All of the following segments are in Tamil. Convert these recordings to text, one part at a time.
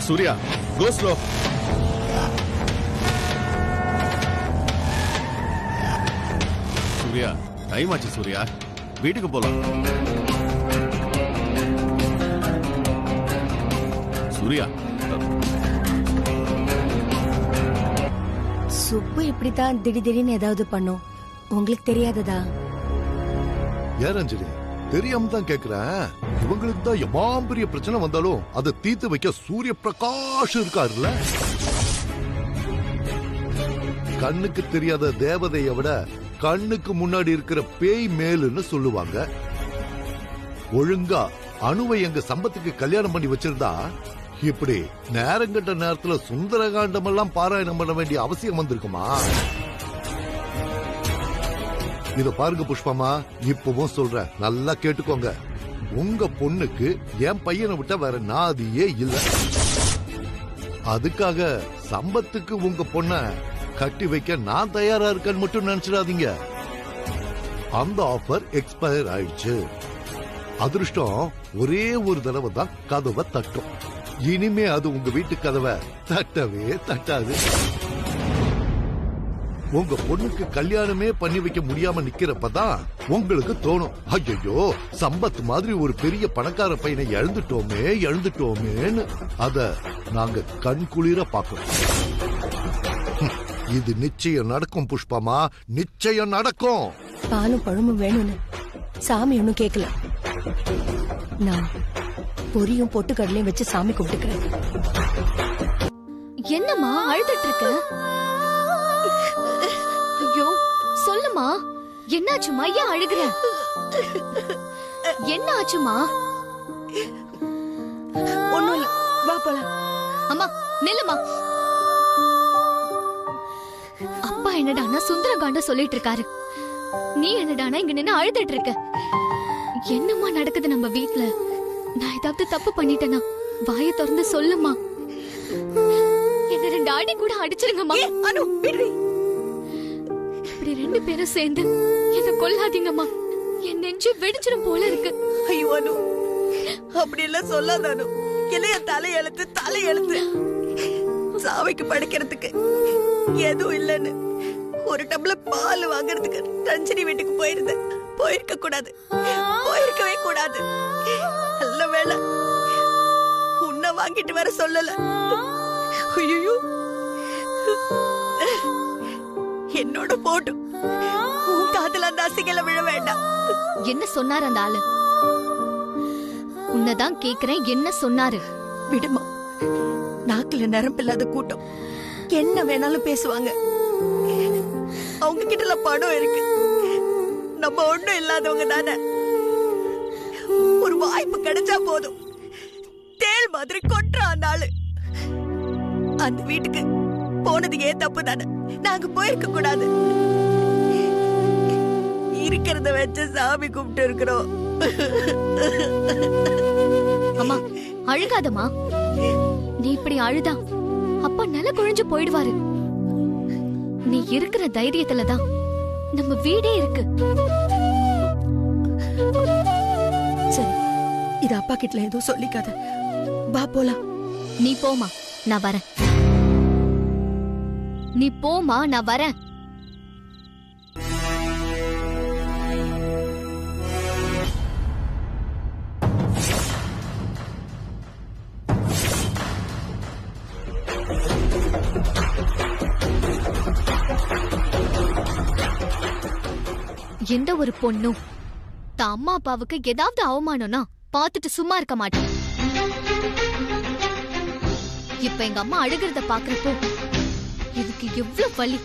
Surya go slow. Surya time ஆச்சு சூர்யா, வீட்டுக்கு போலாம். சூர்யா சுப்பு இப்படித்தான் திடீர்னு ஏதாவது பண்ணும், உங்களுக்கு தெரியாததா? ஏன் அஞ்சலி தெரியாம தான் கேக்குறேன். இவங்களுக்கு தான் எவ்வளவு பெரிய பிரச்சனை வந்தாலும் அதை தீர்த்து வைக்க சூரிய பிரகாஷ் இருக்காருல்ல. கண்ணுக்கு தெரியாத தேவதையை விட கண்ணுக்கு முன்னாடி இருக்கிற பேய் மேலுன்னு சொல்லுவாங்க. ஒழுங்கா அணுவை எங்க சம்பத்துக்கு கல்யாணம் பண்ணி வச்சிருந்தா இப்படி நேரங்கட்ட நேரத்துல சுந்தரகாண்டம் எல்லாம் பாராயணம் பண்ண வேண்டிய அவசியம் வந்திருக்குமா? இத பாருங்க புஷ்பமா, இப்பவும் சொல்றேன், நல்லா கேட்டுக்கோங்க. உங்க பொண்ணுக்கு என் பையனை விட்ட வேற நாதியே இல்ல. அதுக்காக சம்பத்துக்கு உங்க பொண்ண கட்டி வைக்க நான் தயாரா இருக்கேன்னு மட்டும் நினைச்சிடாதீங்க. அந்த ஆஃபர் எக்ஸ்பயர் ஆயிடுச்சு. அதிர்ஷ்டம் ஒரே ஒரு தடவை தான் கதவை தட்டும். இனிமே அது உங்க வீட்டு கதவை தட்டவே தட்டாது. உங்க பொண்ணுக்கு கல்யாணமே பண்ணி வைக்க முடியாம நிக்கிறப்பதான் உங்களுக்கு தோணும், ஐயோ சம்பத் மாதிரி ஒரு பெரிய பணக்கார பையனை எழுந்துட்டோமேன்னு. அத நாங்க கண் குளிர பாக்கிறோம். இது நிச்சயம் நடக்கும் புஷ்பமா, நிச்சயம் நடக்கும். பாலும் பழமும் வேணும்னு சாமி ஒன்னும் கேட்கல. நான் பொரியும் பொட்டுக்கடலையும் வச்சு சாமி கும்பிட்டுக்கிறேன். என்னம்மா அழுதுட்டு இருக்க? ஐயோ சொல்லுமா, என்னாச்சுமா? ஏன் அழுகுற? என்ன ஆச்சுமா? ஒண்ணும் இல்ல, வா போலாம். அம்மா நில்லுமா. அப்பா என்னடானா சுந்தரகாண்ட சொல்லிட்டு இருக்காரு, நீ என்னடானா இங்க நின்னு அழுதுட்டு இருக்க. என்னம்மா நடக்குது நம்ம வீட்ல? நான் ஏதாவது தப்பு பண்ணிட்டேனா? வாயை திறந்து சொல்லுமா. என்ன 2 அடி கூட அடிச்சிருங்கம்மா. இப்படி 2 பேரும் சேர்ந்து என்ன கொல்லாதீங்கம்மா, என் நெஞ்சு வெடிச்சிடும் போல இருக்கு. ஐயோ அனு, அப்படி எல்லாம் சொல்லாத அனு. இளைய தலையெழுத்து சாவைக்கு படைக்கிறதுக்கு எதுவும் இல்லன்னு ஒரு டம்ளர் பால் வாங்குறதுக்கு ரஞ்சினி வீட்டுக்கு போயிருக்கவே கூடாது. நல்ல வேளை உன்னை வாங்கிட்டு வர சொல்லல. ஐயோ என்னோட போட்டு உன் காதுல அந்த அசிங்கல விழ வேண்டாம். என்ன சொன்னார் அந்த ஆளு? உன்னதான் கேக்குறேன், என்ன சொன்னாரு? விடுமா, நாக்குல நரம்பில்லாத கூட்டம் என்ன வேணாலும் பேசுவாங்க. அவங்க கிட்ட பணம் இருக்கு, நம்ம ஒண்ணும் இல்லாதவங்க தானே. ஒரு வாய்ப்பு கிடைச்சா போதும் தேள் மாதிரி கொட்டுற அந்த ஆளு. அந்த வீட்டுக்கு போனது ஏன் தப்பு தானே, நாங்க போயிருக்க கூடாது. இருக்கிறத வச்சு சாமி கும்பிட்டு இருக்கிறோம். அம்மா அழுகாதம்மா. நீ இப்படி அழுதா அப்பா நில குழஞ்சு போயிடுவாரு. நீ இருக்கிற தைரியத்துலதான் நம்ம வீடே இருக்கு. சரி, இது அப்பா கிட்ட எதுவும் சொல்லிக்காத, வா போலாம். நீ போமா, நான் வரேன். நீ போமா, நான் வரேன். எந்த ஒரு பொண்ணும் தான் அம்மா அப்பாவுக்கு ஏதாவது அவமானம்னா பாத்துட்டு சும்மா இருக்க மாட்டேன். இப்ப எங்க அம்மா அழுகிறத பாக்குறப்போ இதுக்கு எவ்வளவு வலி.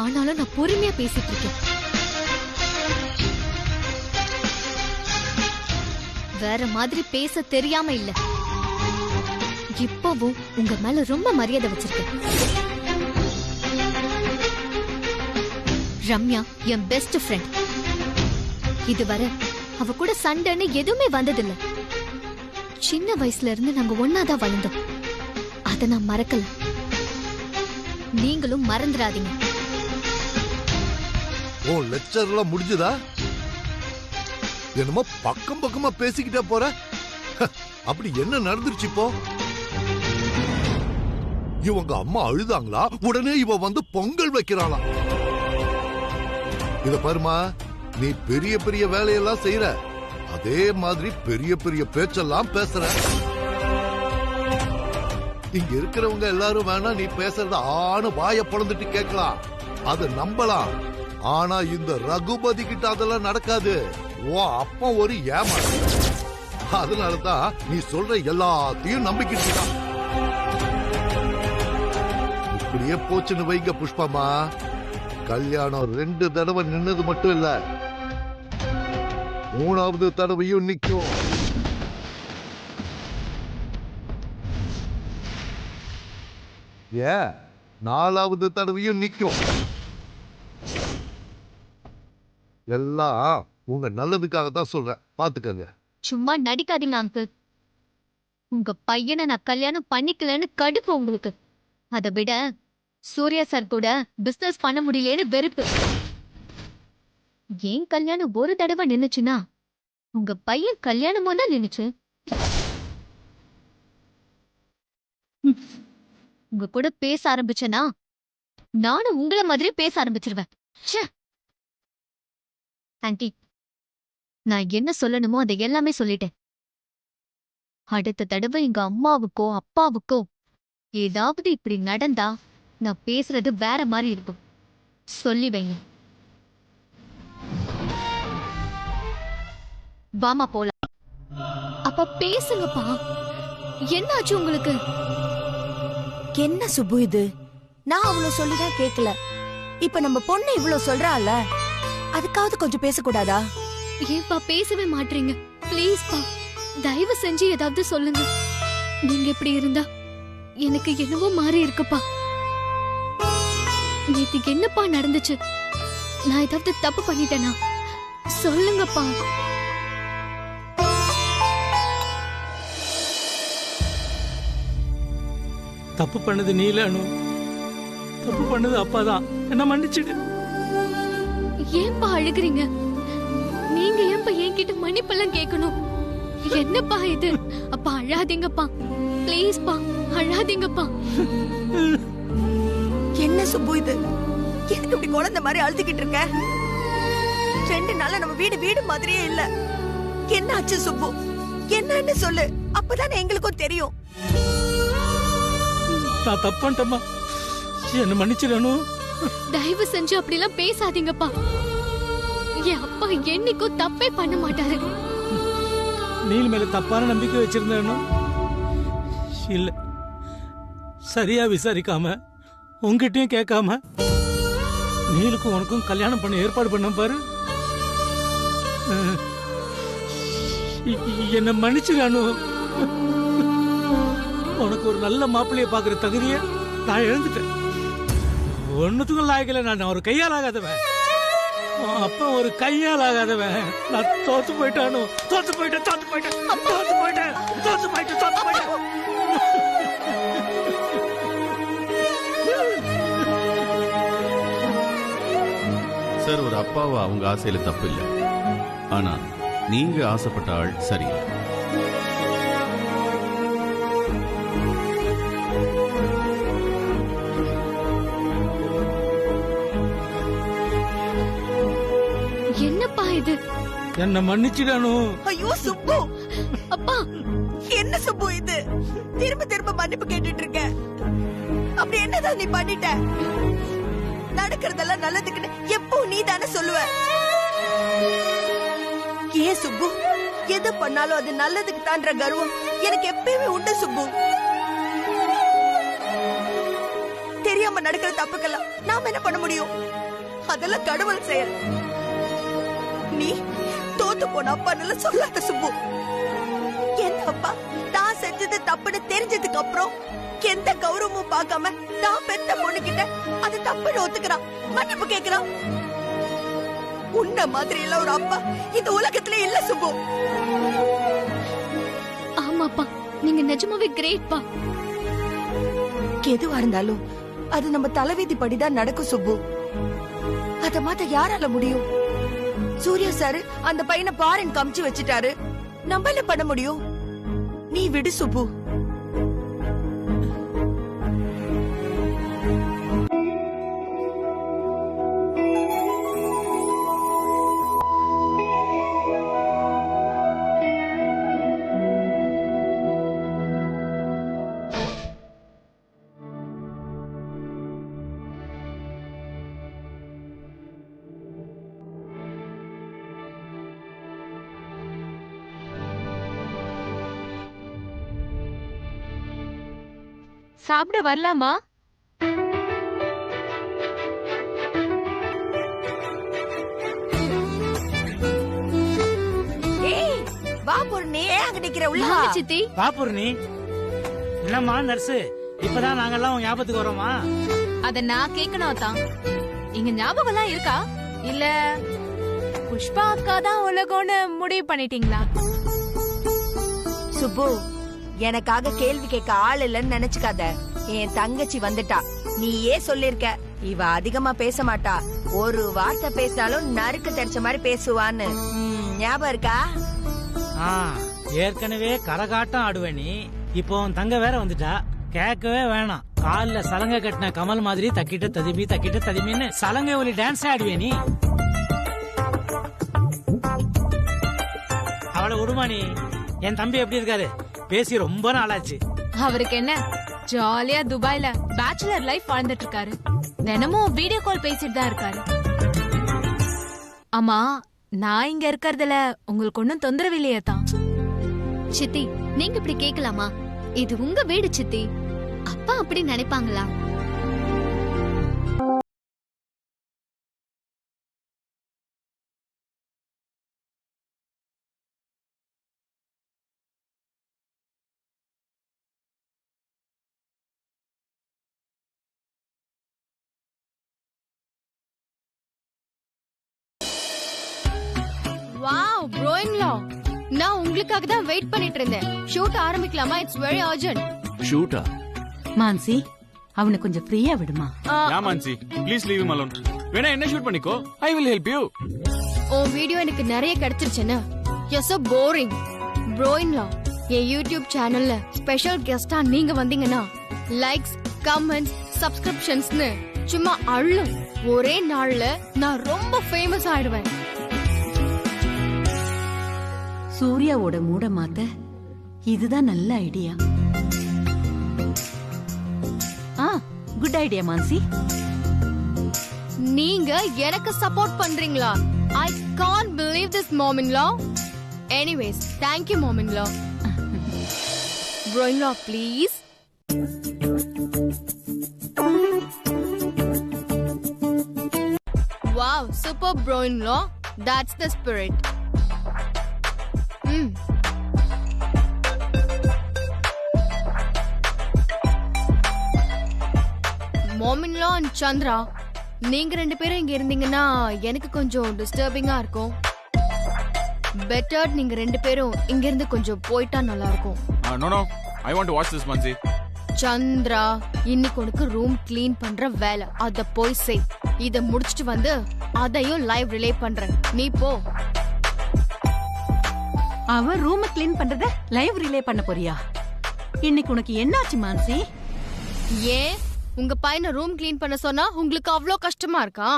ஆனாலும் நான் பொறுமையா பேசிட்டு இருக்கேன். வேற மாதிரி பேச தெரியாம இல்ல, இப்பவும் உங்க மேல ரொம்ப மரியாதை வச்சிருக்கேன். ரம்யா என் பெஸ்ட் ஃப்ரெண்ட். இதுவரை அவ கூட சண்டைன்னு எதுவுமே வந்ததில்ல. சின்ன வயசுல இருந்து நாங்க ஒன்னாதான் வளர்ந்தோம். அத நான் மறக்கல, நீங்களும் மறந்துடாதீங்க. ஓ லெக்சர்லாம் முடிஞ்சதா? என்னமோ பக்கமா பேசிக்கிட்டே போற. அப்படி என்ன நடந்துருச்சு இப்போ? இவங்க அம்மா அழுதாங்களா, உடனே இவ வந்து பொங்கல் வைக்கிறாளா? இத பாருமா, நீ பெரிய பெரிய வேலையெல்லாம் செய்யற, அதே மாதிரி பெரிய பெரிய பேச்செல்லாம் பேசுற. இங்க இருக்கிறவங்க எல்லாரும் வேணா நீ பேசுறத ஆணு வாய பொழந்துட்டு கேட்கலாம், அதை நம்பலாம். ஆனா இந்த ரகுபதி கிட்ட அதெல்லாம் நடக்காது. ஓ அப்பா ஒரு ஏமாறு. அதனாலதான் நீ சொல்ற எல்லாத்தையும் நம்பிக்கிட்டு இருக்கான். இப்படியே போச்சுன்னு வைங்க புஷ்பமா, கல்யாணம் 2 தடவை நின்னது மட்டும் இல்ல, 3வது தடவையும் நிக்கும். ஏ 4வது தடவையும் நிக்கும். எல்லாம் உங்க நல்லதுக்காக தான் சொல்றேன், பாத்துக்கங்க. சும்மா நடிக்காதீங்க அங்கிள். உங்க பையனை நான் கல்யாணம் பண்ணிக்கலன்னு கடுப்பு உங்களுக்கு. அதை விட சூர்யா சார் கூட பிசினஸ் பண்ண முடியலன்னு வெறுப்பு. ஏன் கல்யாணம் ஒரு தடவை நின்னுச்சுன்னா உங்க பையன் கல்யாணமும் தான் நின்னுச்சு. உங்க கூட பேச ஆரம்பிச்சேனா நானும் உங்களை மாதிரி பேச ஆரம்பிச்சிருவேன். ஆன்ட்டி, நான் என்ன சொல்லணுமோ அதை எல்லாமே சொல்லிட்டேன். அடுத்த தடவை எங்க அம்மாவுக்கோ அப்பாவுக்கோ ஏதாவது இப்படி நடந்தா நான் பேசுறது வேற மாதிரி இருக்கும். சொல்லி வைங்க. வாமா போலாம். அப்ப பேசுங்கப்பா. என்னாச்சு உங்களுக்கு? என்ன சுப்பு இது? நான் அவ்வளவு சொல்லிதான் கேக்கல. இப்ப நம்ம பொண்ணு இவ்வளவு சொல்றால, அதுக்காவது கொஞ்சம் பேசக்கூடாதா? ஏன்பா பேசவே மாட்டீங்க? ப்ளீஸ் பா, தயவு செஞ்சு ஏதாவது சொல்லுங்க. நீங்க இப்படி இருந்தா எனக்கு என்னவோ மாறி இருக்குப்பா. நேத்து என்னப்பா நடந்துச்சு? நான் ஏதாவது தப்பு பண்ணிட்டேனா? சொல்லுங்கப்பா. தப்பு பண்ணது நீ இல்ல அனு, தப்பு பண்ணது அப்பாதான். என்ன மன்னிச்சிடு. ஏன்பா அழுகுறீங்க? நீங்க ஏன்பா என்கிட்ட மன்னிப்பெல்லாம் கேட்கணும்? என்னப்பா இது? அப்பா அழாதீங்கப்பா, ப்ளீஸ் பா, அழாதீங்கப்பா. என்ன சுப்பு இது? எதுக்கு இப்படி குழந்தை மாதிரி அழுதுகிட்டு இருக்க? 2 நாளா நம்ம வீடு வீடு மாதிரியே இல்ல. என்ன ஆச்சு சுப்பு? என்னன்னு சொல்லு, அப்பதானே எங்களுக்கும் தெரியும். நான் தப்பு பண்ணிட்டேம்மா, என்ன மன்னிச்சிடணும். தயவு செஞ்சு அப்படிலாம் பேசாதீங்கப்பா. என் அப்பா என்னைக்கும் தப்பே பண்ண மாட்டாரு. நீல் மேல தப்பான நம்பிக்கை வச்சிருந்தேனும் இல்ல. சரியா விசாரிக்காம உங்ககிட்டயும் கேட்காம நீலுக்கும் உனக்கும் கல்யாணம் பண்ண ஏற்பாடு பண்ண பாரு. என்ன மன்னிச்சிடானு. உனக்கு ஒரு நல்ல மாப்பிள்ளைய பாக்குற தகுதிய நான் எழுந்துட்டேன். ஒன்னுத்துக்கும் லாயக்கில்ல. நான் ஒரு கையால் ஆகாதவன், அப்ப ஒரு கையால் ஆகாதவன். நான் தோத்து போயிட்டானு. தோத்து போயிட்டேன், தோத்து போயிட்டேன், தோத்து போயிட்டேன், தோத்து போயிட்டேன், தோத்து போயிட்டேன். சார், ஒரு அப்பாவை அவங்க ஆசையில தப்பு இல்லை, ஆனா நீங்க ஆசைப்பட்ட ஆள் சரி. என்னப்பா இது? என்ன மன்னிச்சிடானு. ஐயோ சுப்பு, அப்பா என்ன சுப்பு இது? திரும்ப திரும்ப மன்னிப்பு கேட்டுட்டு இருக்க. அப்படி என்னதான் நீ பண்ணிட்ட? நடக்கிறதெல்லாம் நல்லதுக்குன்னு எப்போ நீ தானே சொல்லுவ. ஏன் சுப்பு, எது பண்ணாலும் அது நல்லதுக்கு தான்ற கர்வம் எனக்கு எப்பயுமே உண்டு சுப்பு. தெரியாம நடக்கிற தப்புக்கெல்லாம் நாம என்ன பண்ண முடியும்? அதெல்லாம் கடவுள் செயல். நீ தோத்து போன அப்பா நல்ல சொல்லாத சுப்பு. எந்த அப்பா தான் செஞ்சது தப்புன்னு தெரிஞ்சதுக்கு அப்புறம் எந்த கௌரவமும் பார்க்காம தான் பெத்த பொண்ணுகிட்ட அது தப்புன்னு ஒத்துக்கிறான், மன்னிப்பு கேக்குறான்? உன்ன மாதிரி இல்ல ஒரு அப்பா இந்த உலகத்திலே இல்ல சுப்பு. ஆமாப்பா, நீங்க நிஜமாவே கிரேட்பா. எதுவா இருந்தாலும் அது நம்ம தலைவிதி படிதான் நடக்கும் சுப்பு. அத மாத்த யாரால முடியும்? சூர்யா சார் அந்த பையனை பாரின் காமிச்சு வச்சுட்டாரு. நம்ம என்ன பண்ண முடியும்? நீ விடு சுப்பு. சாப்பிட வரலாமா? ஏய் வா பொண்ணே, அங்க நிக்கிற உள்ள வா. வாங்க சித்தி. பாப்பூர்ணி, என்னம்மா நர்ஸு, இப்பதான் நாங்கெல்லாம் உன் ஞாபகத்துக்கு வரோமா? அத நான் கேட்கணும் தான். இங்க ஞாபகம் எல்லாம் இருக்கா இல்ல புஷ்பா அக்கா தான் உலகம்னு முடிவு பண்ணிட்டீங்களா? சுப்பு, எனக்காக கேள்வி கேட்க ஆள் இல்லன்னு நினைச்சுக்காத. என் தங்கச்சி வந்துட்டா. நீயே சொல்லிருக்க இவ அதிகமா பேச மாட்டா, ஒரு வார்த்தை பேசினாலும் நறுக்கு தெரிச்ச மாதிரி பேசுவான்னு. ஞாபகம் இருக்கா? ஏற்கனவே கரகாட்டம் ஆடுவே நீ, இப்போ உன் தங்க வேற வந்துட்டா. கேட்கவே வேணாம். கால்ல சலங்கை கட்டின கமல் மாதிரி தக்கிட்ட ததிமின்னு சலங்கை ஒலி டான்ஸ் ஆடுவே நீ. அவளை விடுமா நீ. என் தம்பி எப்படி இருக்காரு? பேசி ரொம்ப நாளாச்சு. அவருக்கு என்ன, ஜாலியா துபாய்ல பேச்சுலர் லைஃப் வாழ்ந்துட்டு இருக்காரு. தினமும் வீடியோ கால் பேசிட்டு தான் இருக்காரு. ஆமா, நான் இங்க இருக்கறதுல உங்களுக்கு ஒன்னும் தொந்தரவு இல்லையே தான்? சித்தி, நீங்க இப்படி கேட்கலாமா? இது உங்க வீடு சித்தி. அப்பா அப்படி நினைப்பாங்களா? வாவ், ப்ரோயின்லா, நான் உங்களுக்காக தான் வெயிட் பண்ணிட்டு இருந்தேன். ஷூட் ஆரம்பிக்கலாமா? It's very urgent. ஷூட்டா? மான்சி, அவனை கொஞ்சம் ஃப்ரீயா விடுமா? Yeah Mansi, please leave him alone. வேணா என்ன ஷூட் பண்ணிக்கோ, ஐ வில் ஹெல்ப் யூ. உன் வீடியோ எனக்கு நிறைய கிடைச்சிருச்சுன்னா. You so boring. ப்ரோயின்லா, என் யூடியூப் சேனல்ல ஸ்பெஷல் கெஸ்டா நீங்க வந்தீங்கன்னா லைக்ஸ், கமெண்ட்ஸ், சப்ஸ்கிரிப்ஷன்ஸ்னு சும்மா அள்ளும். ஒரே நாள்ல நான் ரொம்ப ஃபேமஸ் ஆயிடுவேன். சூர்யாவோட மூட மாத்த இதுதான் நல்ல ஐடியா. Good idea Mansi. நீங்க எனக்கு சப்போர்ட் பண்றீங்களா? I can't believe this mom-in-law. Anyways, thank you mom-in-law. Bro-in-law, please. Wow, super bro-in-law. That's the spirit. Mom-in-law and Chandra, நீங்க ரெண்டு பேரும் இங்க இருந்தீங்கன்னா எனக்கு கொஞ்சம் டிஸ்டர்பிங்கா இருக்கும். பெட்டர் நீங்க ரெண்டு பேரும் இங்க இருந்து கொஞ்சம் போயிட்டா நல்லா இருக்கும். No no, I want to watch this Mansi. Chandra, இன்னைக்கு உனக்கு ரூம் க்ளீன் பண்ற வேலை, அத போய் செய். இத முடிச்சிட்டு வந்து அதையும் லைவ் ரிலே பண்றேன். நீ போ. அவன் ரூம் கிளீன் பண்றத லைவ் ரிலே பண்ண போறியா? இன்னைக்கு உனக்கு என்னாச்சு மான்சி? ஏன் உங்க பையனை ரூம் க்ளீன் பண்ண சொன்னா உங்களுக்கு அவ்வளோ கஷ்டமா இருக்கா?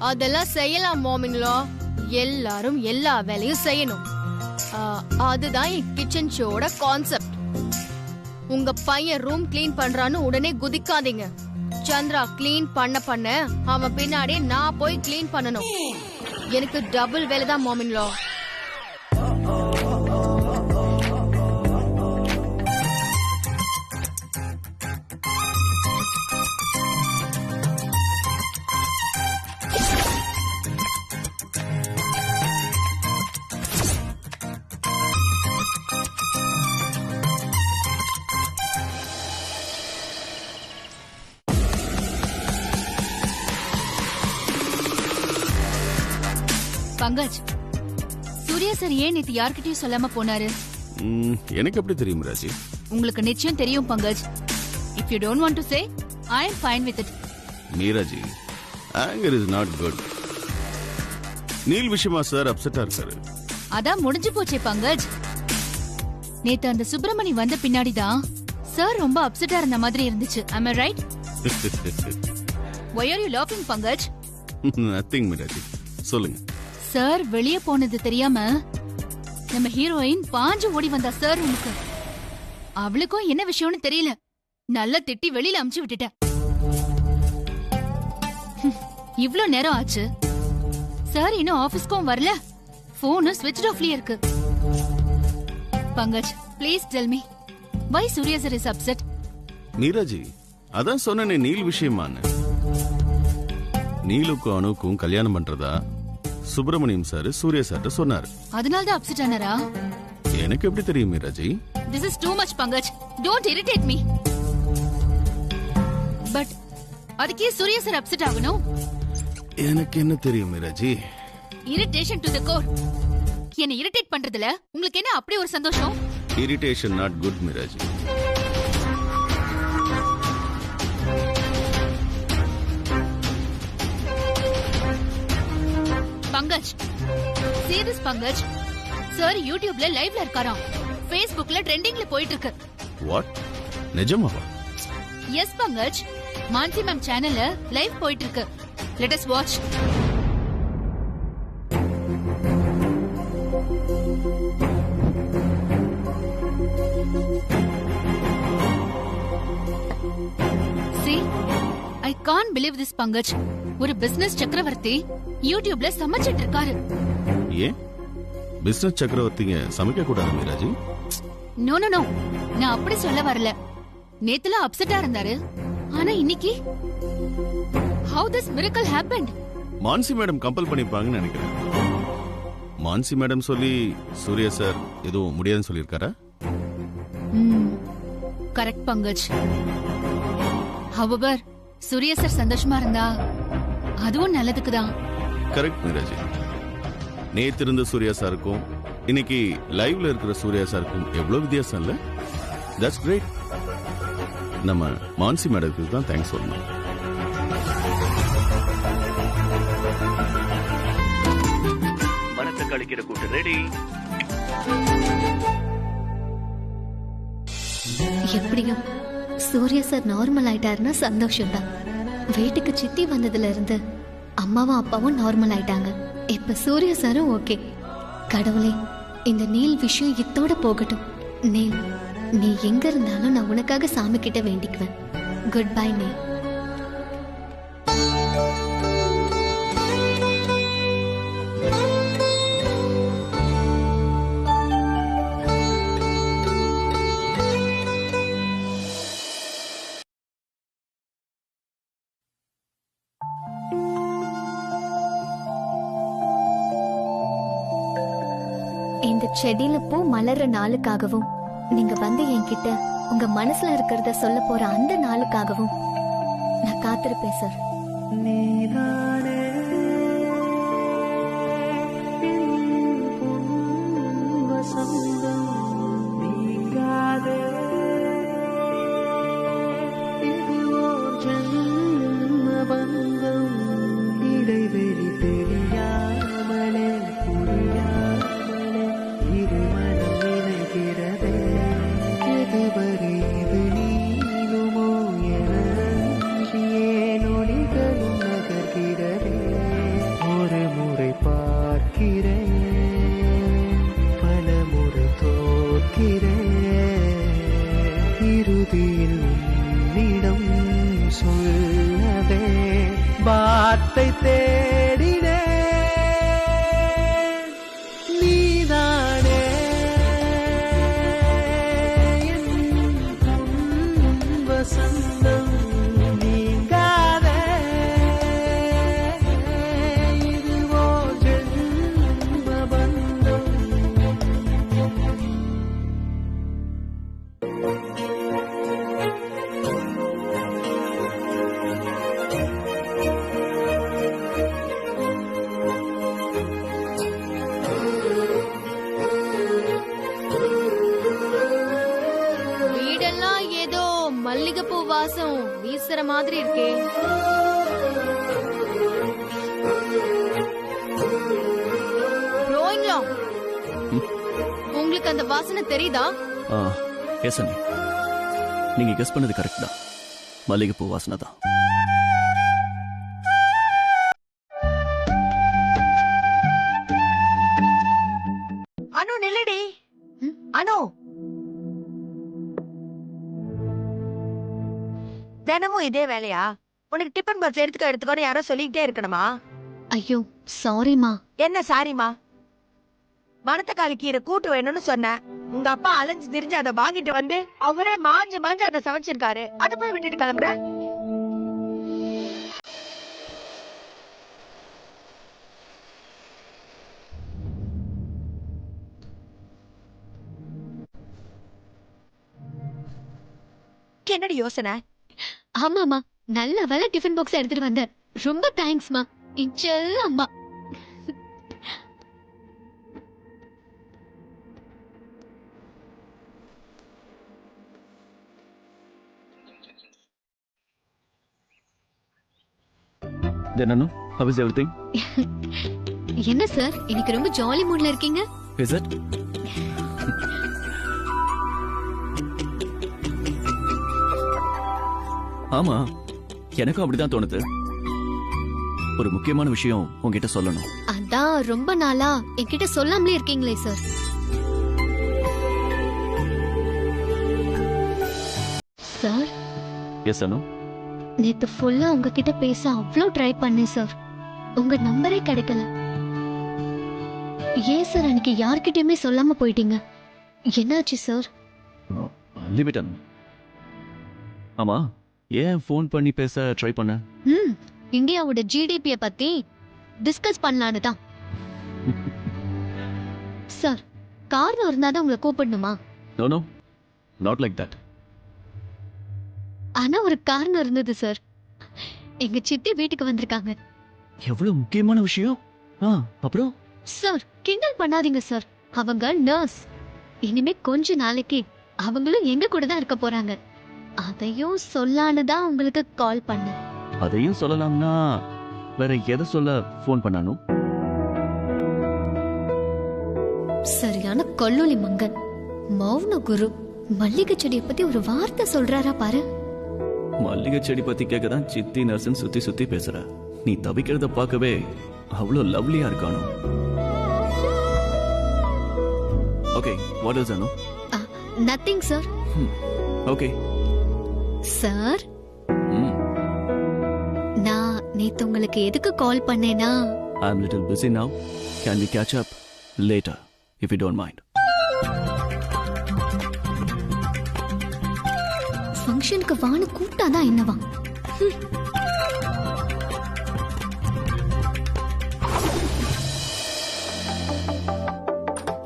அதெல்லாம் செய்யலாம் mom-in-law. எல்லாரும் எல்லா வேலையும் செய்யணும். அதுதான் என் கிச்சன் ஷோட கான்செப்ட். உங்க பையன் ரூம் க்ளீன் பண்றான்னு உடனே குதிக்காதீங்க. சந்திரா க்ளீன் பண்ண அவன் பின்னாடியே நான் போய் க்ளீன் பண்ணணும். எனக்கு டபுள் வேலை தான் mom-in-law. பங்கஜ், சூர்யா சார் ஏன் நேத்து யார்கிட்டயும் சொல்லாம போனாரு? எனக்கு எப்படி தெரியும் ராஜி? உங்களுக்கு நிச்சயம் தெரியும் Pankaj. If you don't want to say, I am fine with it. Meeraji, anger is not good. Neel விஷயமா சார் அப்செட்டா இருக்காரு. அதான் முடிஞ்சு போச்சே பங்கஜ். நேத்து அந்த சுப்பிரமணி வந்த பின்னாடிதான் சார் ரொம்ப அப்செட்டா இருந்த மாதிரி இருந்துச்சு. am I right? why are you laughing Pankaj? Nothing Meeraji, சொல்லுங்க. சார் வெளிய போனது தெரியாம நம்ம ஹீரோயின் பாஞ்சு ஓடி வந்தா சார் ரூமுக்கு. அவளுக்கும் என்ன விஷயம்னு தெரியல, நல்லா திட்டி வெளியில அமுச்சு விட்டுட்டேன். இவ்ளோ நேரம் ஆச்சு, சார் இன்னும் ஆபீஸ்க்கும் வரல, போனும் ஸ்விட்ச் ஆஃப்லயே இருக்கு. Pankaj please tell me why Surya sir is upset? Meeraji, அதான் சொன்னனே நீல் விஷயமான்னு. நீலுக்கும் அனுக்கும் கல்யாணம் பண்றதா சுப்பிரமணியம் சார் சூர்யா சார் சொன்னாரு. அதனால தான் அப்செட் ஆனாரா? எனக்கு எப்படி தெரியும் Meeraji? This is too much Pankaj, don't irritate me. But அதுக்கே சூர்யா சார் அப்செட் ஆகணும்? எனக்கு என்ன தெரியும் Meeraji? Irritation to the core. என்ன இரிட்டேட் பண்றதுல உங்களுக்கு என்ன அப்படி ஒரு சந்தோஷம்? Irritation not good Meeraji. Pankaj see this Pankaj, sir யூடியூப்ல லைவ்ல இருக்காராம், Facebookல ட்ரெண்டிங்ல போயிட்டு இருக்கு. வாட்? நிஜமாவா? எஸ் பங்கஜ், மான்சி மேம் சேனல்ல லைவ் போயிட்டு இருக்கு. let us watch. see I can't believe this Pankaj. ஒரு பிசினஸ் சக்கரவர்த்தி யூடியூப்ல சமைச்சிட்டு இருக்காரு. ஏன் பிசினஸ் சக்கரவர்த்திங்க சமைக்க கூடாது மீராஜி? நோ நோ நோ, நான் அப்படி சொல்ல வரல. நேத்துல அப்செட்டா இருந்தாரு, ஆனா இன்னைக்கு how this miracle happened? Mansi madam compel பண்ணிருப்பாங்கன்னு நினைக்கிறேன். மான்சி மேடம் சொல்லி சூர்யா சார் எதுவும் முடியாதுன்னு சொல்லியிருக்காரா? Correct Pankaj. however Surya sir சந்தோஷமா இருந்தா அதுவும் நல்லதுக்குதான். கரெக்ட் மீராஜி. நேத்து இருந்த சூர்யா சாருக்கும் இன்னைக்கு லைவ்ல இருக்கிற சூர்யா சாருக்கும் எவ்வளவு வித்தியாசம் இல்ல? That's great. நம்ம மான்சி மேடத்துக்கு தான் தேங்க்ஸ் சொல்லணும். மனத்தை கழிக்கிற கூட்டு ரெடி. எப்படியோ சூர்யா சார் நார்மல் ஆயிட்டாருன்னா சந்தோஷம் தான். வீட்டுக்கு சித்தி வந்ததுல இருந்து அம்மாவும் அப்பாவும் நார்மல் ஆயிட்டாங்க. இப்ப சூர்யா சாரும் ஓகே. கடவுளே, இந்த நீல் விஷயம் இத்தோட போகட்டும். நீல், நீ எங்க இருந்தாலும் நான் உனக்காக சாமி கிட்ட வேண்டிக்குவேன். Good bye Neil. இந்த செடியில பூ மலர்ற நாளுக்காகவும், நீங்க வந்து என்கிட்ட உங்க மனசுல இருக்கிறத சொல்ல போற அந்த நாளுக்காகவும் நான் காத்திருப்பேன் சார். இடைவெளி தெரியாமலே புரியாமலே இரு மனம் நினைக்கிறதே. எதுவரை இது நீளுமோ என நொடிகளும் நகர்கிறதே. ஒரு முறை பார்க்கிறேன், பல முறை தோற்கிறேன். இறுதியில் உன்னிடம் சொல்லவே வார்த்தை தேடினேன். நீதானே என் வசந்தம், நீங்காதே இதுவோ ஜென்ம பந்தம். வீடெல்லாம் ஏதோ மல்லிகைப்பூ வாசம் வீசுற மாதிரி இருக்கே. உங்களுக்கு அந்த வாசனை தெரியுதா? எஸ் அண்ணி, நீங்க கெஸ் பண்ணது கரெக்ட் தான். மல்லிகைப்பூ வாசனை தான். அனு நில்லடி. அனு, தினமும் இதே வேலையா? உனக்கு டிபன் பாக்ஸ் எடுத்துக்கோன்னு யாரோ சொல்லிக்கிட்டே இருக்கணுமா? ஐயோ சாரிமா. என்ன சாரிமா? மணத்தக்காளி கீரை கூட்டு வேணும்னு சொன்னேன். உங்க அப்பா அலைஞ்சு திரிஞ்சு அதை வாங்கிட்டு வந்து அவரே மாஞ்சு அதை சமைச்சிருக்காரு. அதை போய் விட்டுட்டு கிளம்புற. என்னடி யோசனை? ஆமாமா, நல்ல வேலை டிஃபன் பாக்ஸ் எடுத்துட்டு வந்தேன். ரொம்ப தேங்க்ஸ்மா. இச்சல் அம்மா. Then Anu, how is everything? என்ன சார், இன்னைக்கு ரொம்ப ஜாலி மூட்ல இருக்கீங்க? Is it? ஆமா, எனக்கும் அப்படிதான் தோணுது. ஒரு முக்கியமான விஷயம் உங்ககிட்ட சொல்லணும். அதான் ரொம்ப நாளா என்கிட்ட சொல்லாமலே இருக்கீங்களே சார். சார். எஸ் அனு. நேத்து ஃபுல்லா உங்ககிட்ட பேச அவ்வளோ ட்ரை பண்ணேன் சார். உங்க நம்பரே கிடைக்கல. ஏன் சார் அன்னைக்கு யார்கிட்டயுமே சொல்லாம போயிட்டீங்க? என்னாச்சு சார்? லிமிட் அனு. ஆமா, ஏன் ஃபோன் பண்ணி பேச ட்ரை பண்ண? இந்தியாவோட ஜிடிபியை பத்தி டிஸ்கஸ் பண்ணலான்னு தான். சார், காரணம் இருந்தாதான் உங்களை கூப்பிடணுமா? No no, not like that. ஆனா ஒரு காரணம் இருந்தது சார். எங்க சித்தி வீட்டுக்கு வந்திருக்காங்க. எவ்வளவு முக்கியமான விஷயம். அப்புறம்? சார், கிண்டல் பண்ணாதீங்க சார். அவங்க நர்ஸ். இனிமே கொஞ்ச நாளைக்கு அவங்களும் எங்க கூட தான் இருக்க போறாங்க. அதையும் சொல்லான்னு தான் உங்களுக்கு கால் பண்ணேன். அதையும் சொல்லலாம்னா வேற எதை சொல்ல ஃபோன் பண்ணானோ? சரியான கொல்லூலி மங்கன். மௌன குரு. மல்லிகை செடியை பத்தி ஒரு வார்த்தை சொல்றாரா பாரு. மல்லிகை செடி பத்தி கேட்கதான் சித்தி நர்சன் சுத்தி சுத்தி பேசுற. நீ தவிக்கிறத பார்க்கவே அவ்வளோ லவ்லியா இருக்கானோ. Okay, what is Anu? Nothing sir. Okay sir, நான் நேத்து உங்களுக்கு எதுக்கு கால் பண்ணேனா? I am little busy now. Can we catch up later if you don't mind? ஃபங்க்ஷனுக்கு வான்னு கூப்பிட்டாதான் என்னவா?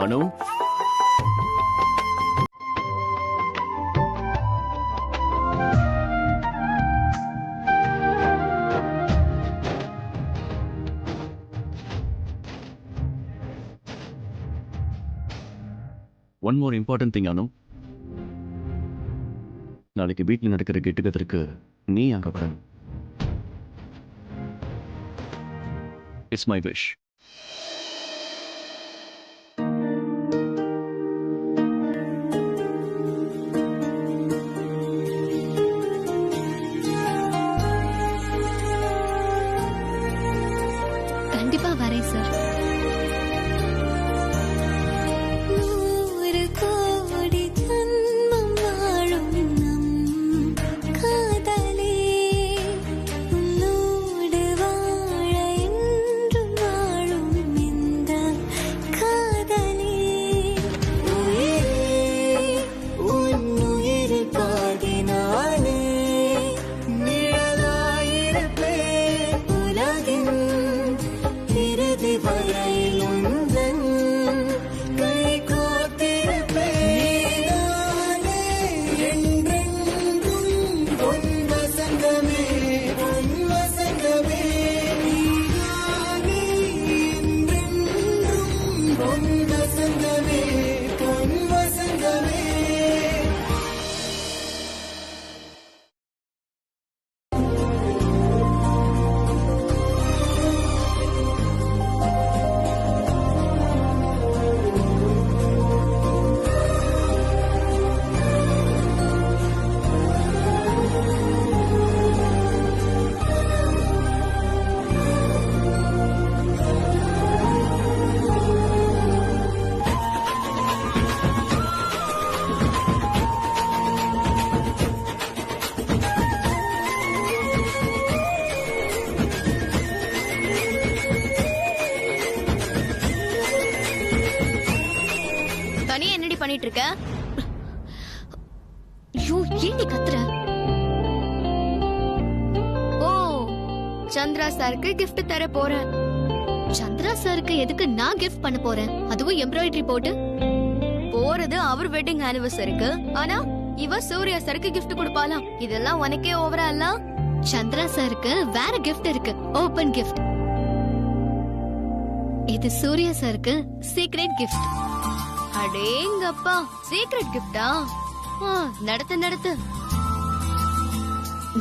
அனு, one more important thing அனு. நாளைக்கு வீட்டில் நடக்கிற கெட்டுக்கதற்கு நீ அங்க வரணும். It's my wish. கண்டிப்பா வரேன் சார். காதலே உன்னோடு வாழ என்றும் வாழ பண்ணிட்டு இருக்க? ஐயோ, ஏண்டி கத்துற? ஓ, சந்திரா சாருக்கு gift தர போறேன். சந்திரா சாருக்கு எதுக்கு நான் gift பண்ண போறேன்? அதுவும் எம்ப்ராய்டரி போட்டு போறது அவர் வெட்டிங் ஆனிவர்சரிக்கு. ஆனா இவ சூர்யா சாருக்கு gift கொடுப்பாளாம். இதெல்லாம் உனக்கே ஓவரா இல்ல? சந்திரா சாருக்கு வேற gift இருக்கு, ஓபன் gift. இது சூர்யா சாருக்கு சீக்ரெட் gift. அடேங்கப்பா, சீக்ரெட் கிஃப்டா? நடத்து நடத்து.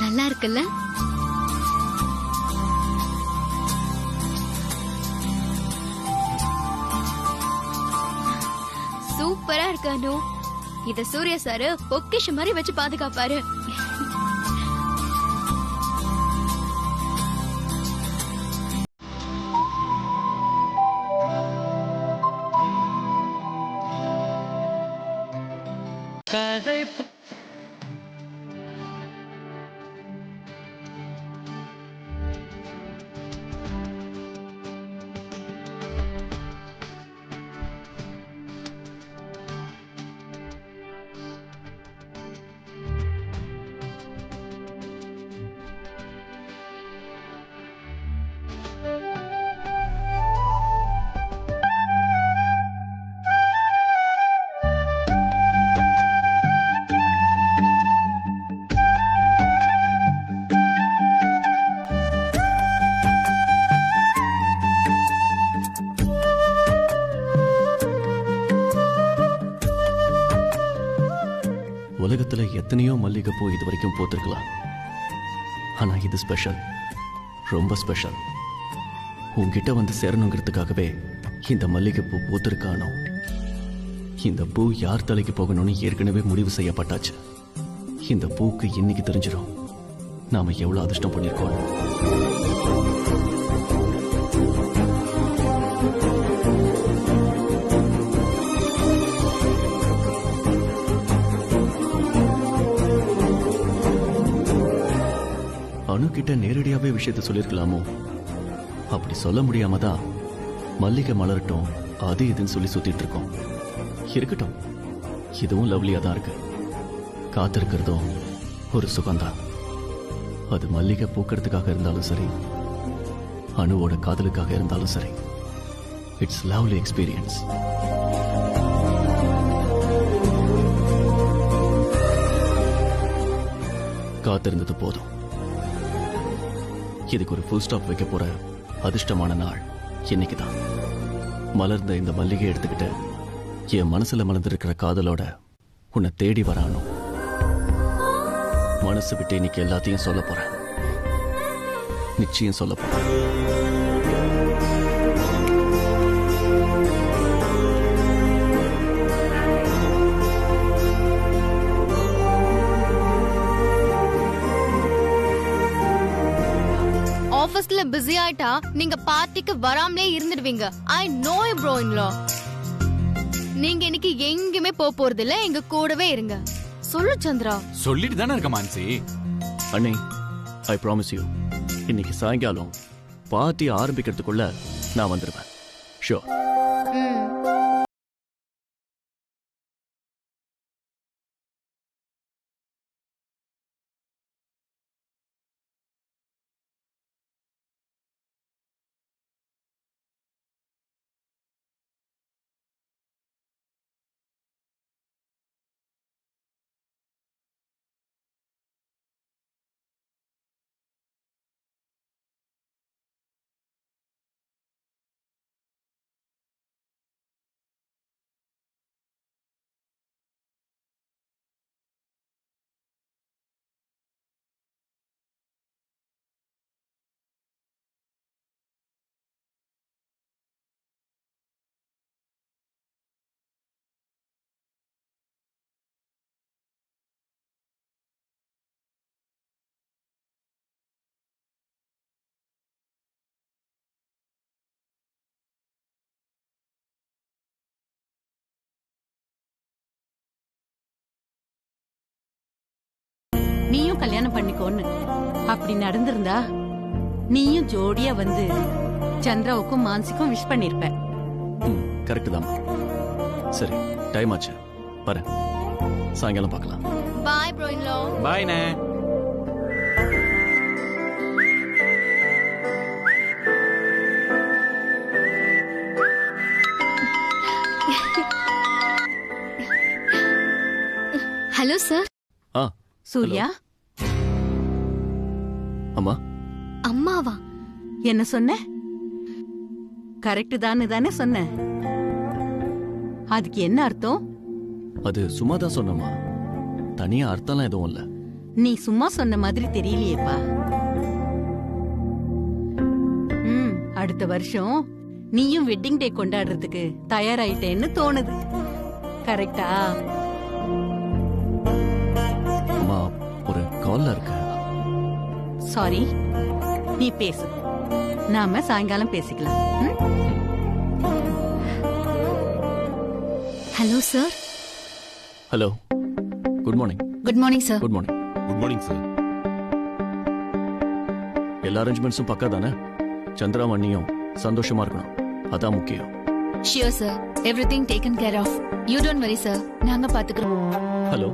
நல்லா இருக்குல்ல? சூப்பரா இருக்கு அனு. இத சூர்யா சாரு பொக்கிஷம் மாதிரி வச்சு பாதுகாப்பாரு. கதை உலகத்துல எத்தனையோ மல்லிகைப்பூ இது வரைக்கும் பூத்திருக்கலாம். ஆனா இது ஸ்பெஷல், ரொம்ப ஸ்பெஷல். உன்கிட்ட வந்து சேரணுங்கிறதுக்காகவே இந்த மல்லிகைப்பூ பூத்திருக்கானோ. இந்த பூ யார் தலைக்கு போகணும்னு ஏற்கனவே முடிவு செய்யப்பட்டாச்சு. இந்த பூக்கு இன்னைக்கு தெரிஞ்சிடும் நாம எவ்வளவு அதிர்ஷ்டம் பண்ணிருக்கோம். அனு கிட்ட நேரடியாவே விஷயத்த சொல்லிருக்கலாமோ? அப்படி சொல்ல முடியாம தான் மல்லிகை மலரட்டும் அது இதுன்னு சொல்லி சுத்திட்டு இருக்கோம். இருக்கட்டும், இதுவும் லவ்லியா தான் இருக்கு. காத்திருக்கிறதும் ஒரு சுகம்தான். அது மல்லிகை பூக்கிறதுக்காக இருந்தாலும் சரி, அனுவோட காதலுக்காக இருந்தாலும் சரி, இட்ஸ் லவ்லி எக்ஸ்பீரியன்ஸ். காத்திருந்தது போதும். இதுக்கு ஒரு ஃபுல் ஸ்டாப் வைக்க போற அதிர்ஷ்டமான நாள் இன்னைக்குதான். மலர்ந்த இந்த மல்லிகை எடுத்துக்கிட்டு என் மனசுல மலர்ந்திருக்கிற காதலோட உன்னை தேடி வரானோ. மனசு விட்டு இன்னைக்கு எல்லாத்தையும் சொல்ல போறேன். நிச்சயம் சொல்ல போறேன். ஆபீஸ்ல பிஸி ஆயிட்டா நீங்க பார்ட்டிக்கு வராமலே இருந்துடுவீங்க. I know you bro in law. நீங்க இன்னைக்கு எங்கேயுமே போறது இல்ல, எங்க கூடவே இருங்க. சொல்லு சந்திரா. சொல்லிட்டு தானே இருக்க மான்சி. அண்ணே, ஐ ப்ராமிஸ் யூ, இன்னைக்கு சாயங்காலம் பார்ட்டி ஆரம்பிக்கிறதுக்குள்ள நான் வந்துடுவேன். ஷோர். நீயும் கல்யாணம் பண்ணிக்கோன்னு அப்படி நடந்திருந்தா நீயும் ஜோடியா வந்து சந்திராவுக்கும் மான்சிக்கும் விஷ் பண்ணிருப்ப. கரெக்ட் தான். சரி, டைம் ஆச்சு, வரேன். சாயங்காலம் பார்க்கலாம். பாய் ப்ரோ இன் லா. பாய் நே. Hello sir. சூர்யா, அம்மா. அம்மாவா? என்ன சொன்ன? கரெக்ட் தானே சொன்ன. அதுக்கு என்ன அர்த்தம்? அது சும்மா தான் சொன்னம்மா. தனியா அர்த்தம்லாம் எதுவும் இல்ல. நீ சும்மா சொன்ன மாதிரி தெரியலையேப்பா. அடுத்த வருஷம் நீயும் வெட்டிங் டே கொண்டாடுறதுக்கு தயாராயிட்டேன்னு தோணுது. கரெக்டா? அம்மா, ஒரு கால்ல இருக்கு. சாரி, நீ பேசு. நாம சாயங்காலம் பேசிக்கலாம். Hello sir. Hello, good morning. Good morning sir. Good morning. Good morning sir. எல்லா அரேஞ்ச்மெண்ட்ஸும் பக்கா தானே? சந்திரா மண்ணியும் சந்தோஷமா இருக்கணும், அதான் முக்கியம். Sure sir, everything taken care of. You don't worry sir, நாங்க பாத்துக்கிறோம். ஹலோ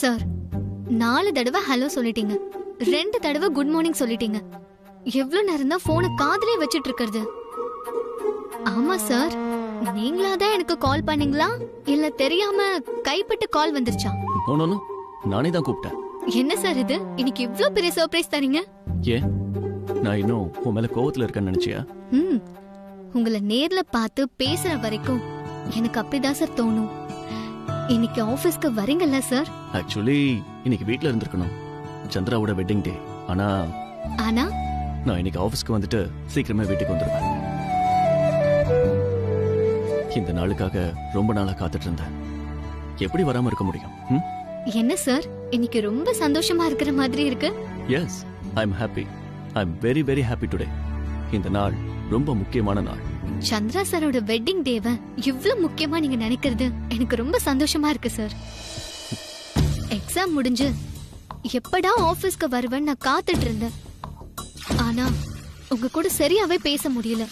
சார், 4 தடவை ஹலோ சொல்லிட்டீங்க, 2 தடவை குட் மார்னிங் சொல்லிட்டீங்க. எவ்வளவு நேரம் தான் போனை காதுலயே வச்சிட்டு இருக்கிறது? ஆமா சார், நீங்களா தான் எனக்கு கால் பண்ணீங்களா இல்ல தெரியாம கைப்பட்டு கால் வந்துருச்சா? நோ நோ நோ, நானே தான் கூப்பிட்டேன். என்ன சார் இது, இன்னைக்கு இவ்ளோ பெரிய சர்ப்ரைஸ் தரீங்க? ஏன், நான் இன்னும் உன் மேல கோவத்துல இருக்கேன்னு நினைச்சியா? உங்களை நேர்ல பார்த்து பேசுற வரைக்கும் எனக்கு அப்படிதான் சார் தோணும். இன்னைக்கு ஆபீஸ்க்கு வரீங்கல்ல சார்? ஆக்சுவலி இன்னைக்கு வீட்ல இருந்திருக்கணும், சந்திராவோட வெட்டிங் டே. ஆனா நான் இன்னைக்கு ஆபீஸ்க்கு வந்துட்டு சீக்கிரமே வீட்டுக்கு வந்துருவேன். இந்த நாளுக்காக ரொம்ப நாளா காத்துட்டு இருந்தேன். எப்படி வராம இருக்க முடியும்? என்ன சார், இன்னைக்கு ரொம்ப சந்தோஷமா இருக்கிற மாதிரி இருக்கு. Yes, I am happy. I am very very happy today. இந்த நாள் ரொம்ப முக்கியமான நாள். சந்திரா சாரோட வெட்டிங் டேவை இவ்ளோ முக்கியமா நீங்க நினைக்கிறது எனக்கு ரொம்ப சந்தோஷமா இருக்கு சார். எக்ஸாம் முடிஞ்சு எப்படா ஆபீஸ்க்கு வருவேன்னு நான் காத்துட்டு இருந்தேன். ஆனா உங்க கூட சரியாவே பேச முடியல.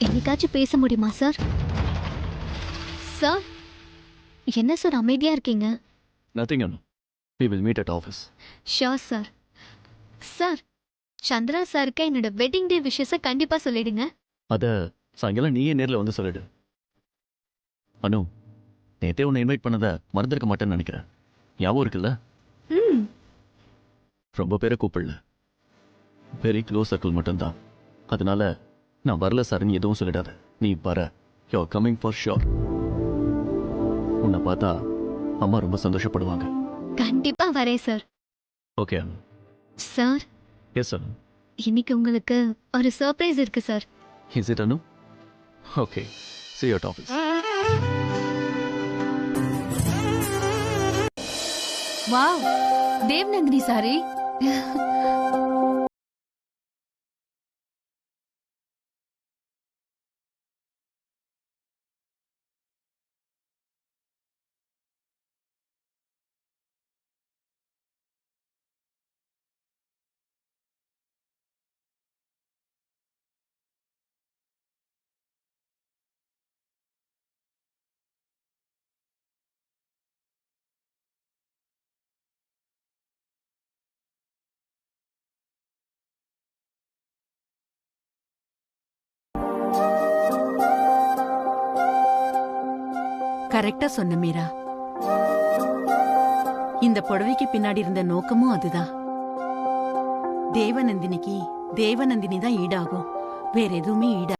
என்னைக்காச்சும் பேச முடியுமா சார்? சார், என்ன சார் அமைதியா இருக்கீங்க? Nothing, Anu. We will meet at office. Sure sir. Sir, Chandra சாருக்கு என்னோட வெட்டிங் டே விஷயத்தை கண்டிப்பா சொல்லிடுங்க. அத சாயங்காலம் நீயே நேர்ல வந்து சொல்லிடு. அனு, நேத்தே உன்னை இன்வைட் பண்ணத மறந்துருக்க மாட்டேன்னு நினைக்கிறேன். ஞாபகம் இருக்குல்ல? ரொம்ப பேரை கூப்பிடல, வெரி க்ளோஸ் சர்க்கிள் மட்டும்தான். அதனால நான் வரல சார், நீ எதுவும் சொல்லிடாத. நீ வர, you are coming for sure. உன்னை பார்த்தா அம்மா ரொம்ப சந்தோஷப்படுவாங்க. கண்டிப்பா வரேன் sir. Okay Anu. Sir. Yes Anu. இன்னைக்கு உங்களுக்கு ஒரு சர்ப்ரைஸ் இருக்கு sir. Is it Anu? Okay, see you at office. Wow, Devnandini sari. கரெக்டா சொன்ன மீரா. இந்த புடவைக்கு பின்னாடி இருந்த நோக்கமும் அதுதான். தேவநந்தினிக்கு தேவநந்தினி தான் ஈடாகும், வேற எதுவுமே ஈடா.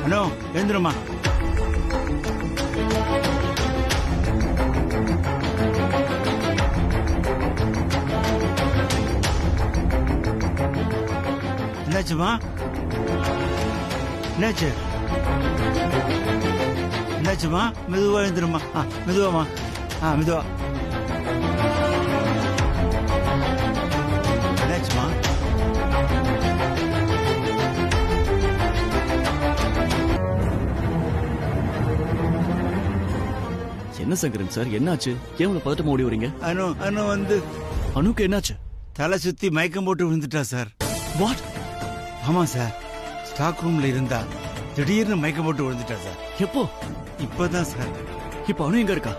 அனோ எழுந்துருமா. என்னாச்சுமா? என்னாச்சு? என்னாச்சுமா? மெதுவா எழுந்துருமா. மெதுவாமா. மெதுவா. என்னாச்சுமா? என்ன சங்கரன் சார், என்னாச்சு? ஏன் உங்களை பதட்டமா ஓடி வரீங்க? அனு வந்து அனுக்கு என்னாச்சு? தலை சுத்தி மயக்கம் போட்டு விழுந்துட்டா சார். வாட்? ஆமா சார், ஸ்டாக் ரூம்ல இருந்தா திடீர்னு மயக்கம் போட்டு விழுந்துட்டா சார். எப்போ? இப்பதான் சார். இப்ப அனு எங்க இருக்கா?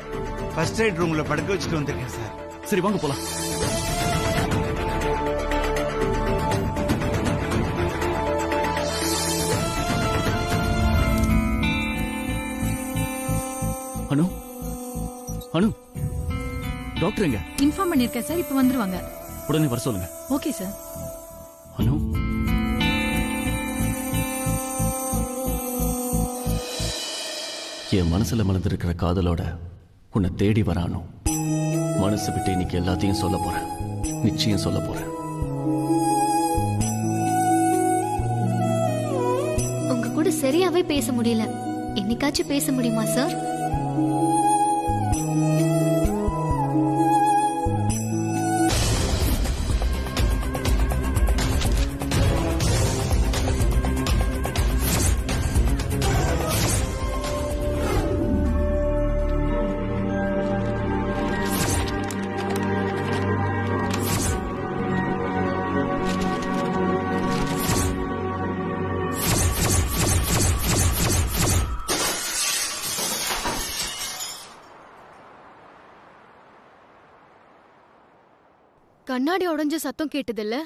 ஃபர்ஸ்ட் எய்ட் ரூம்ல படுக்க வச்சுட்டு வந்திருக்கேன் சார். சரி வாங்க போலாம். அனு, அனு, டாக்டர் எங்க? இன்ஃபார்ம் பண்ணிருக்கேன் சார், இப்ப வந்துருவாங்க. உடனே வர சொல்லுங்க. Okay sir. அனு, என் மனசுல மலர்ந்திருக்கிற காதலோட உன்னை தேடி வரானோ. மனசு விட்டு இன்னைக்கு எல்லாத்தையும் சொல்ல போறேன். நிச்சயம் சொல்ல போறேன். உங்க கூட சரியாவே பேச முடியல. என்னைக்காச்சும் பேச முடியுமா சார்? கண்ணாடி உடைஞ்ச சத்தம் கேட்டதில்ல?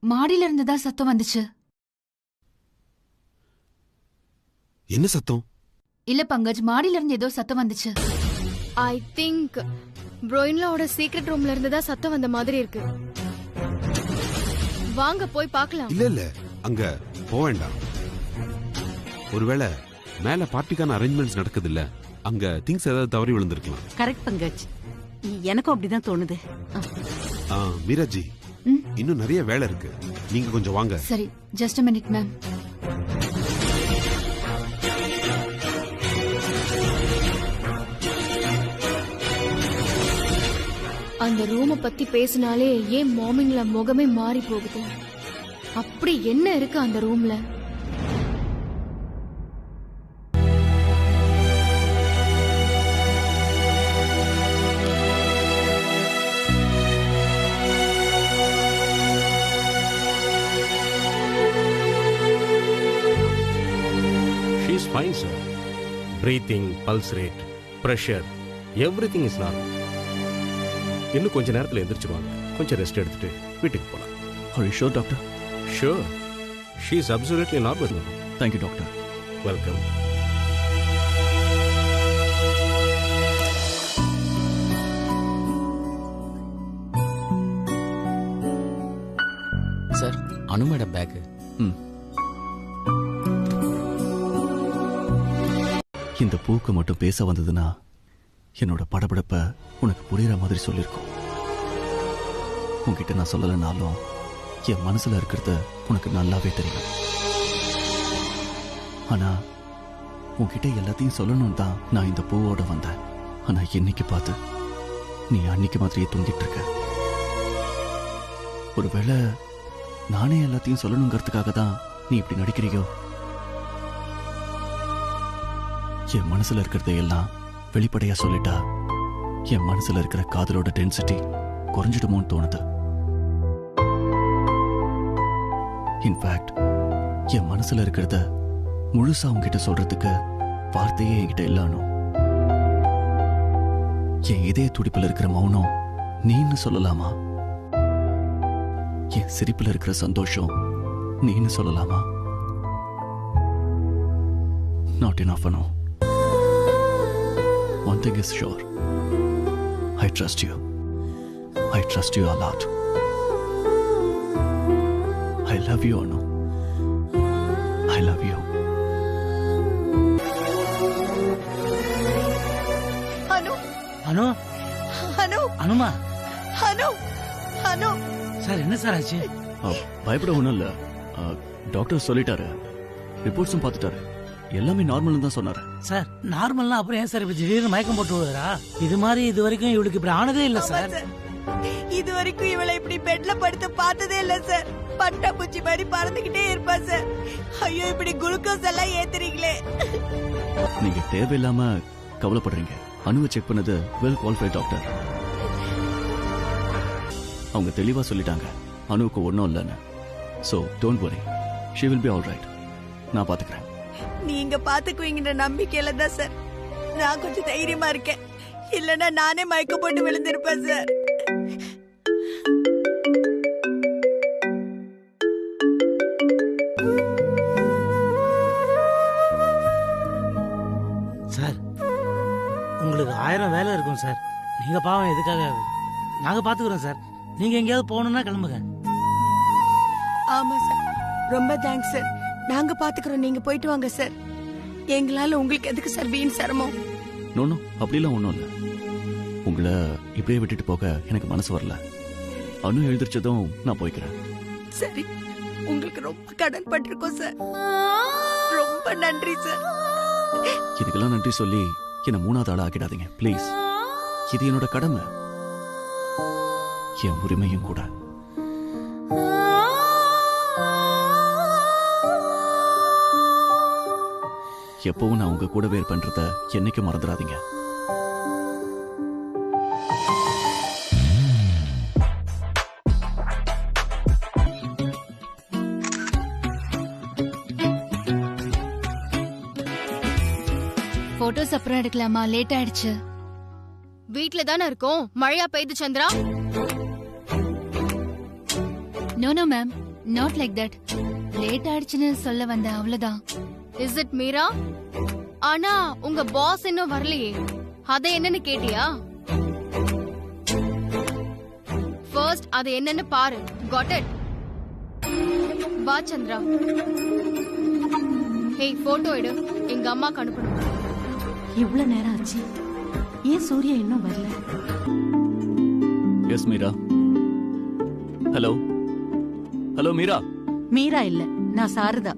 மாடியில இருந்துதான் சத்தம் வந்துச்சு. என்ன சத்தம்? இல்ல பங்கஜ், மாடியில இருந்து ஏதோ சத்தம் வந்துச்சு. ஐ திங்க் ப்ரோயின்லாவோட சீக்ரெட் ரூம்ல இருந்து தான் சத்தம் வந்த மாதிரி இருக்கு. வாங்க போய் பார்க்கலாம். இல்ல அங்க போக வேண்டாம். ஒருவேளை மேல பார்ட்டிக்கான அரேஞ்ச்மெண்ட்ஸ் நடக்குது இல்ல, அங்க திங்ஸ் ஏதாவது தவறி விழுந்திருக்கலாம். கரெக்ட் பங்கஜ், எனக்கும் அப்படிதான் தோணுது. மீராஜி, இன்னும் நிறைய வேலை இருக்கு, நீங்க கொஞ்சம் வாங்க. சரி, ஜஸ்ட் a minute மேம். அந்த ரூமை பத்தி பேசினாலே ஏன் மார்னிங்ல முகமே மாறி போகுது? அப்படி என்ன இருக்கு அந்த ரூம்ல? She's fine, sir. Breathing, pulse rate, pressure, everything is normal. இன்னும் கொஞ்ச நேரத்தில் எந்திரிச்சிருவாங்க. கொஞ்சம் ரெஸ்ட் எடுத்துட்டு வீட்டுக்கு போலாம். Are you sure, doctor? Sure. She is absolutely normal now. Thank you, doctor. Welcome. Sir, Anu madam back. இந்த பூக்கு மட்டும் பேச வந்ததுன்னா என்னோட படபடப்ப உனக்கு புரியுற மாதிரி சொல்லியிருக்கோம். உன்கிட்ட நான் சொல்லலைனாலும் என் மனசுல இருக்கிறது உனக்கு நல்லாவே தெரியும். ஆனா உன்கிட்ட எல்லாத்தையும் சொல்லணும் தான் நான் இந்த பூவோட வந்தேன். ஆனா இன்னைக்கு பார்த்து நீ அன்னைக்கு மாதிரியே தூங்கிட்டு இருக்க. ஒருவேளை நானே எல்லாத்தையும் சொல்லணுங்கிறதுக்காக தான் நீ இப்படி நடிக்கிறியோ? என் மனசுல இருக்கிறதையெல்லாம் வெளிப்படையா சொல்லிட்டா என் மனசுல இருக்கிற காதலோட டென்சிட்டி குறைஞ்சிடுமோன்னு தோணுது. இன்ஃபேக்ட் என் மனசுல இருக்கிறத முழுசா உங்ககிட்ட சொல்றதுக்கு வார்த்தையே என்கிட்ட இல்லானோ. என் இதய துடிப்புல இருக்கிற மௌனம் நீன்னு சொல்லலாமா? என் சிரிப்புல இருக்கிற சந்தோஷம் நீன்னு சொல்லலாமா? Not enough. One thing is sure. I trust you. I trust you a lot. I love you, Anu. I love you. Anu Anu Anu அனுமா அனு அனு சார் என்ன சார் ஆச்சு? பயப்பட ஒன்றும் இல்லை. டாக்டர் சொல்லிட்டாரு, ரிப்போர்ட்ஸும் பார்த்துட்டாரு, எல்லாமே நார்மல்னு தான் சொன்னாரு. சார் நார்மல்னா அப்புறம் ஏன் சார் இப்ப திடீர்னு மயக்கம் போட்டு விடுறா? இது மாதிரி இது வரைக்கும் இவளுக்கு இப்படி ஆனதே இல்ல சார். இது வரைக்கும் இவளை இப்படி பெட்ல படுத்து பார்த்ததே இல்ல சார். பட்டா பூச்சி மாதிரி பறந்துகிட்டே இருப்பா சார். ஐயோ இப்படி குளுக்கோஸ் எல்லாம் ஏத்துறீங்களே. நீங்க தேவையில்லாம கவலைப்படுறீங்க. அணுவை செக் பண்ணது வெல் குவாலிஃபைட் டாக்டர். அவங்க தெளிவா சொல்லிட்டாங்க அணுவுக்கு ஒன்றும் இல்லைன்னு. So don't worry, she will be all right. நான் பாத்துக்கிறேன். நீங்க பாத்துக்குவீங்கன்ற நம்பிக்கையில தான் சார் நான் கொஞ்சம் தைரியமா இருக்கேன். இல்லன்னா நானே மயக்க போட்டு விழுந்திருப்பேன் சார். சார் உங்களுக்கு 1000 வேலை இருக்கும் சார். நீங்க பாவம் எதுக்காக? நாங்க பாத்துக்கிறோம் சார். நீங்க எங்கேயாவது போகணும்னா கிளம்புங்க. ஆமா சார், ரொம்ப தேங்க்ஸ் சார். நாங்க பாத்துக்கிறோம், நீங்க போயிட்டு வாங்க சார். எங்களால உங்களுக்கு எதுக்கு சார் வீண் சிரமம்? நோ அப்படிலாம் ஒன்றும் இல்லை. உங்களை இப்படியே விட்டுட்டு போக எனக்கு மனசு வரல. அணு எழுந்திரிச்சதும் நான் போய்க்கிறேன். சரி, உங்களுக்கு ரொம்ப கடன் பட்டிருக்கோம் சார். ரொம்ப நன்றி சார். இதுக்கெல்லாம் நன்றி சொல்லி என்னை 3வது ஆளா ஆக்கிடாதீங்க ப்ளீஸ். இது என்னோட கடமை, என் உரிமையும் கூட. எப்பவும் நான் உங்க கூடவே இருப்பேன்றத என்னைக்கும் மறந்துடாதீங்க. போட்டோஸ் அப்புறம் எடுக்கலாமா? லேட் ஆயிடுச்சு. வீட்ல தானே இருக்கோம். மழையா பெய்து Chandra? No no ma'am, not like that. Late ஆயிடுச்சுன்னு சொல்ல வந்தேன், அவ்வளவுதான். Is it Meera? ஆனா உங்க பாஸ் இன்னும் வரலையே, அத என்னன்னு கேட்டியா? ஃபர்ஸ்ட் அது என்னன்னு பாரு. Got it? வா சந்திரா. ஹேய், போட்டோ எடு, எங்க அம்மாக்கு அனுப்பணும். இவ்வளவு நேரம் ஆச்சு, ஏன் சூர்யா இன்னும் வரல? Yes Meera. Hello hello Meera. Meera இல்ல, நான் சாரதா.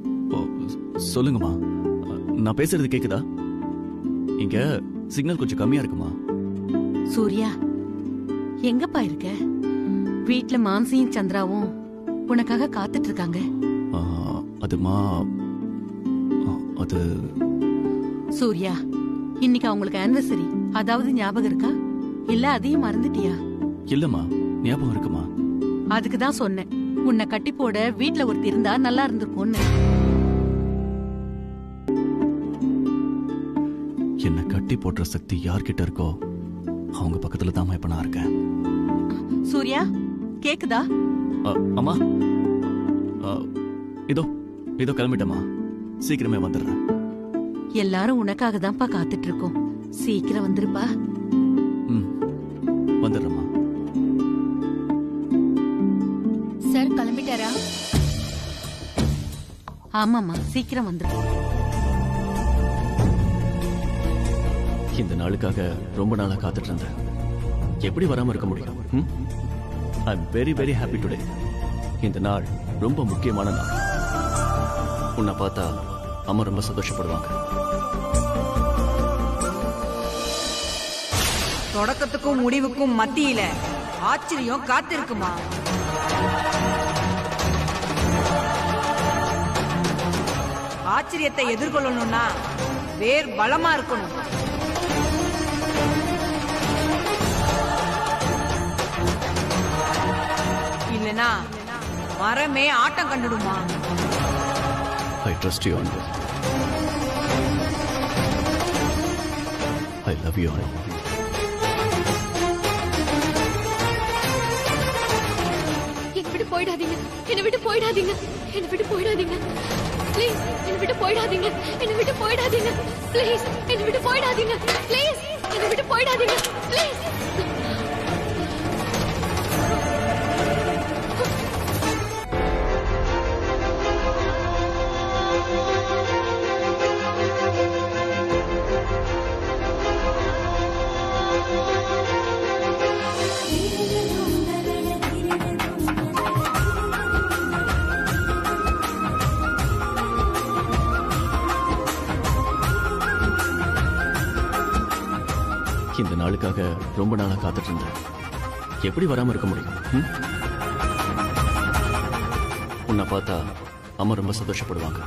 சொல்லுங்கம்மா, நான் பேசுறது கேக்குதா? இங்க சிக்னல் கொஞ்சம் கம்மியா இருக்குமா? சூர்யா, எங்கப்பா இருக்க? வீட்ல மான்சியும் சந்திராவும் உனக்காக காத்துட்டு இருக்காங்க. அதுமா, அது சூர்யா, இன்னைக்கு அவங்களுக்கு ஆனிவர்சரி. அதாவது ஞாபகம் இருக்கா? இல்ல அதையும் மறந்துட்டியா? இல்லம்மா, ஞாபகம் இருக்குமா? அதுக்கு தான் சொன்னேன், உன்னை கட்டி போட வீட்ல ஒருத்தி இருந்தா நல்லா இருந்திருக்கும்னு. என்ன கட்டி போடுற சக்தி யார்கிட்ட இருக்கோ அவங்க பக்கத்துல தான் இப்ப நான் இருக்கேன். சூர்யா, கேக்குதா? அம்மா, இதோ இதோ கிளம்பிட்டமா, சீக்கிரமே வந்துடுறேன். எல்லாரும் உனக்காக தான்ப்பா காத்துட்டு இருக்கோம். சீக்கிரம் வந்துருப்பா. வந்துடுறேம்மா. சார் கிளம்பிட்டாரா? ஆமாம்மா, சீக்கிரம் வந்துரு. இந்த நாளுக்காக ரொம்ப நாளா காத்துட்டு இருந்தேன். எப்படி வராம இருக்க முடியும்? I am very very happy today. இந்த நாள் ரொம்ப முக்கியமான நாள். உன்னை பார்த்தா அம்மா ரொம்ப சந்தோஷப்படுவாங்க. தொடக்கத்துக்கும் முடிவுக்கும் மத்தியில ஆச்சரியம் காத்திருக்குமா? ஆச்சரியத்தை எதிர்கொள்ளணும்னா வேர் பலமா இருக்கணும். இல்லனா மரமே ஆட்டம் கண்டுடுமா? I trust you, Anu. I love you, Anu. என்னை விட்டு போயிடாதீங்க, என்னை விட்டு போயிடாதீங்க, என்னை விட்டு போயிடாதீங்க ப்ளீஸ். என்னை விட்டு போயிடாதீங்க, என்னை விட்டு போயிடாதீங்க ப்ளீஸ். என்னை விட்டு போயிடாதீங்க ப்ளீஸ். என்னை விட்டு போயிடாதீங்க ப்ளீஸ். இந்த நாளுக்காக ரொம்ப நாளா காத்துட்டு இருந்தேன். எப்படி வராம இருக்க முடியும்? உன்னை பார்த்தா அம்மா ரொம்ப சந்தோஷப்படுவாங்க.